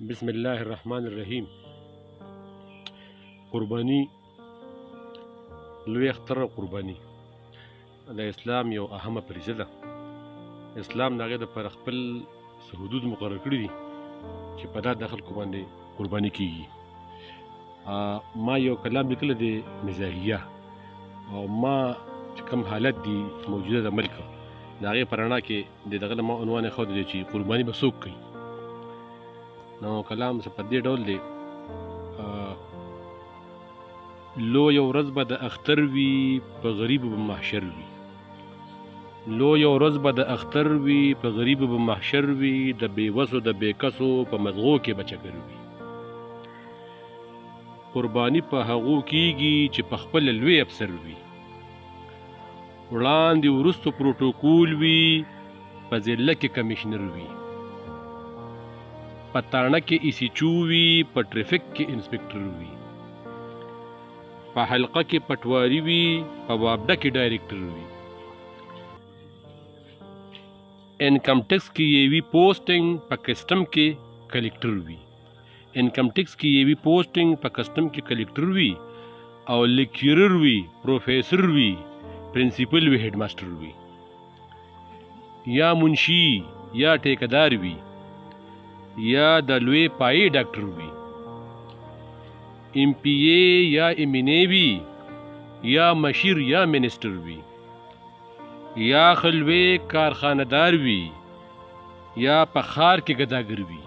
بسم الله الرحمن الرحیم. قربانی لوی اختر قربانی د اسلام یو اهمه فریضه ده. اسلام د هغې دپاره خپل حدود مقرر کړي دي چې په دا د خلکو باندې قرباني کیږي. ما یو کلام لیکلی دی مزاحیه، او ما چې کوم حالت دی موجوده د ملک د هغې په رڼا کې د دغه ما عنوان یې ښودی دی چې قرباني به څوک کوي. نو کلام په دې ډول دی: لویه ورځ به د اختر وي، په غریبو به محشر وي. لویه ورځ به د اختر وي، په غریبو به محشر وي. د بېوسو د بېکسو په مزغو کې به چکر وي. قرباني په هغو کېږي چې په خپله لوی افسر وي. وړاندې وروستو پروټوکول وي، په ضلع کې کمیشنر وي. په تاڼه کې ایسیچو وي، په ټریفک کې انسپکټر وي. په حلقه کې پټواري وي، په وابډه کې ډایرکټر وي. انکم ټیکس کې یې وي پوسټنګ، په کسټم کې کلیکټر وي. انکم ټیکس کې یې وي پوسټنګ، په کسټم کې کلیکټر وي. او لیکچرر وي، پروفیسر وي، پرنسپل وي، هیډ ماسټر وي. یا منشي یا ټیکدار وي، یا د لوی پایې ډاکټر وي. ایم پی اے یا ایم این اے وي، یا مشیر یا منسټر وي. یا خلوی کارخانهدار وي، یا په ښار کې ګداګر وي.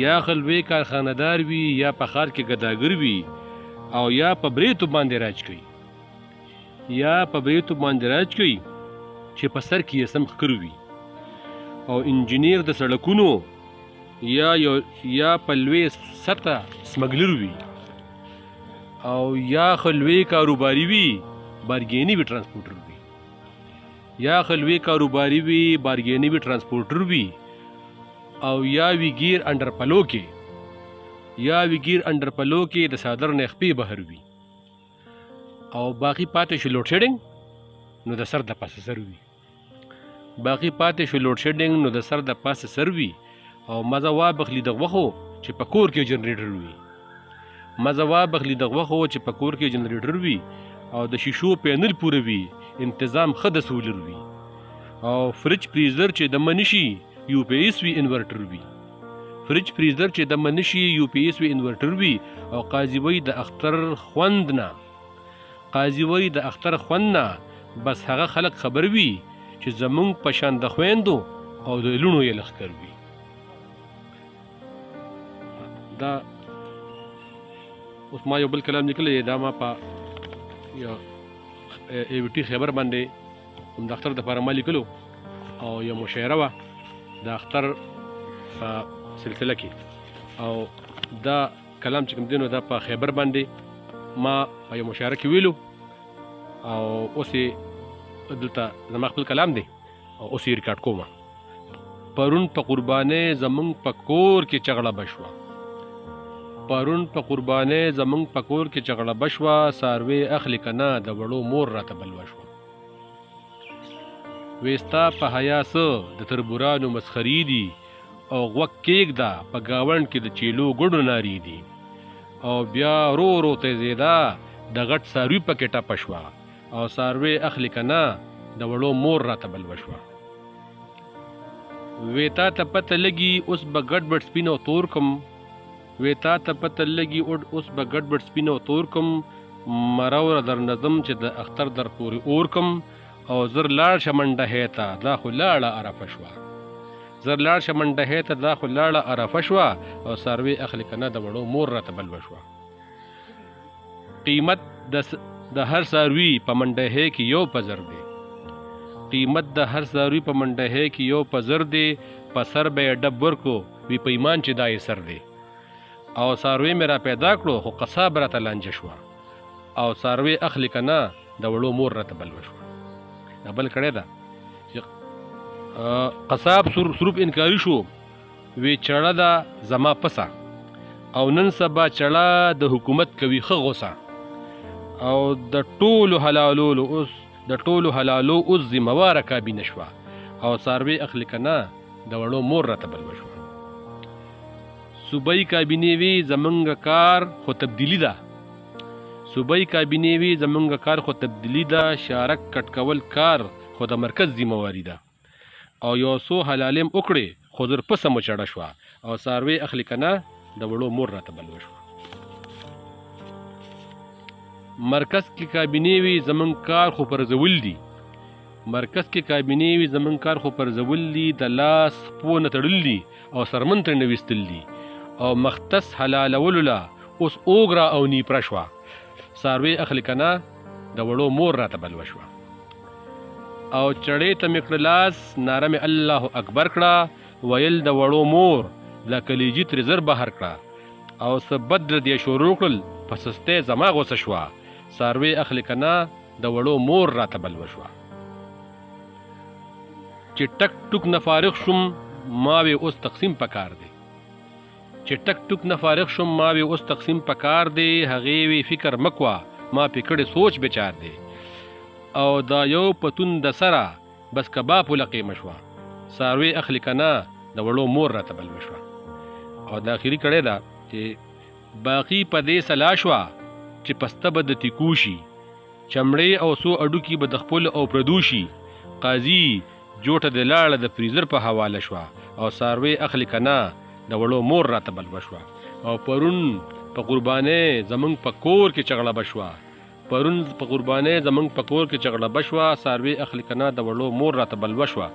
یا خلوی کارخانهدار وي، یا په ښار کې ګداګر وي. او یا په بریتو باندې راج کوي. یا په بریتو باندې راج کوي چې په سر کې یې سم ښکر وي. او انجینیر د سړکونو یا په لوی سطح سمګلر وي. او یا خلوی کاروباري وي، بارګینی وي، ټرانسپورټر وي. یا خلوی کاروباري وي، بارګینی وي، ټرانسپورټر وي. او یا وی ګیر انډر پلو کې، یا وی ګیر انډر پلو کې د صادر نه خپې بهر وي. او باقي پاتې شو لوډ شیډینګ، نو د سر د پاسه سر وي. باقي پاتې شو لوډ شیډینګ، نو د سر د پاسه سر وي. او مزه وابخلي د غوښو چې په کور کې جنریټر وي. مزه وابخلي د غوښو چې په کور کې جنریټر وي. او د شیشو پینل پوره وي، انتظام ښه د سولر وي. او فرج فریزر چې د منشي یو پی ایس وي، انورټر وي. فرج فریزر چې د منشي یو پی ایس وي، انورټر وي. او قاضي وی د اختر خوند نه، قاضي وی د اختر خوند نه بس هغه خلک خبر وي چې زمونږ په شان د خویندو او د لوڼو یې لښکر وي. دا اوس ما یو بل کلام لیکلی دی، دا ما په یو ای وی ټي خیبر باندې هم د اختر دپاره ما لیکلو، او یو مشاعره وه د اختر په سلسله کې. او دا کلام چې کوم دی نو دا په خیبر باندې ما په یو مشاعره کې ویلو، او اوس یې دلته زما خپل کلام دی او اوس یې ریکارډ کوم. پرون په قربانۍ زمونږ په کور کې چغړه بشوه. پرون په قربانۍ زمونږ په کور کې چغړه بشوه. څاروی اخلي که نه، د وړو مور راته بلوه شوه. ویستا په حیا څه د تربورانو مسخري دي. او غوږ کېږده په ګاونډ کې د چیلو ګډو نارې دي. او بیا رو رو تیزېده د غټ څاروي پکې ټپه شوه. او څاروی اخلي که نه، د وړو مور راته بلوه شوه. وی تا ته پته لګي اوس به ګډ بډ سپین او تور کم. وی تا ته پته لګي اوس به ګډ بډ سپین او تور کم. مروره در نظم چې د اختر در پورې اور کم. او زر لاړ شه منډه هیته، دا خو لاړه عرفه شوه. زر لاړ شه منډه هیته، دا خو لاړه عرفه شوه. او څاروی اخلي که نه، د وړو مور راته بلوه شوه. قیمت د هر څاروي په منډهې کې یو په زر دی. قیمت د هر څاروي په منډهې کې یو په زر دی. په سر به یې ډب ورکو، وي په ایمان چې دا یې سر دی. او څاروی مې را پیدا کړو، خو قصاب راته لانجه شوه. او څاروی اخلي که نه، د وړو مور راته بلوه شوه. دا بل کړی ده چې قصاب سروپ انکاري شو، وی چړه ده زما پسه. او نن سبا چړه د حکومت کوي ښه غوسه. او د ټولو حلالو اوس ذمهواره کابینه شوه. او څاروی اخلي که نه، د وړو مور راته بلوه شوه. صوبایي کابینې وی زمونږ کار خو تبدیلی ده. صوبایي کابینې وی زمونږ کار خو تبدیلی ده. شارک کټ کول کار خو د مرکز ذمہواری ده. او یو څو حلالیم وکړې خو زر پسه مو چړه شوه او څاروی اخلي کنه د وړو مور راته بلوه شوه. مرکز کې کابینې وی زمونږ کار خو پرځول دي. مرکز کې کابینې وی زمونږ کار خو پرځول دي. د لاس پو نه تړل دي او سرمن ترې ویستل دي او مختص حلالولو لا اوس اوګرا او نیپره شوه. څاروی اخلي کنه د وړو مور راته بلوه شوه. او چړې ته مې کړه لاس، ناره مې الله اکبر کړه، ویل د وړو مور له کلیجي ترې زر بهر کړه. او څه بد ردیه شروع کړل، په سستۍ زما غوسه شوه. څاروی اخلي کنه د وړو مور راته بلوه شوه. چې ټک ټوک نه فارغ شوم ما وی اوس تقسیم پکار دی. چې ټک ټوک نه فارغ شوم ما وی اوس تقسیم پکار دی. هغې وی فکر مکوه ما پې کړی سوچ بچار دی. او دا یو پتون د سره بس کباب ولقیمه شوه. څاروی اخلي کنه د وړو مور راته بلوه شوه. او د اخري کړی ده چې باقي په دې سلا شوه چې پسته به د تیکو شي، چمړې او څو اډوکي به د خپل او پردو شي. قاضي جوټه د لاړه د فریزر په حواله شوه. او څاروی اخلي کنه د وړو مور راته بلوه شوه. او پرون په قربانۍ زمونږ په کور کې چغړه بشوه. پرون په قربانۍ زمونږ په کور کې چغړه بشوه. څاروی اخلي کنه د وړو مور راته بلوه شوه.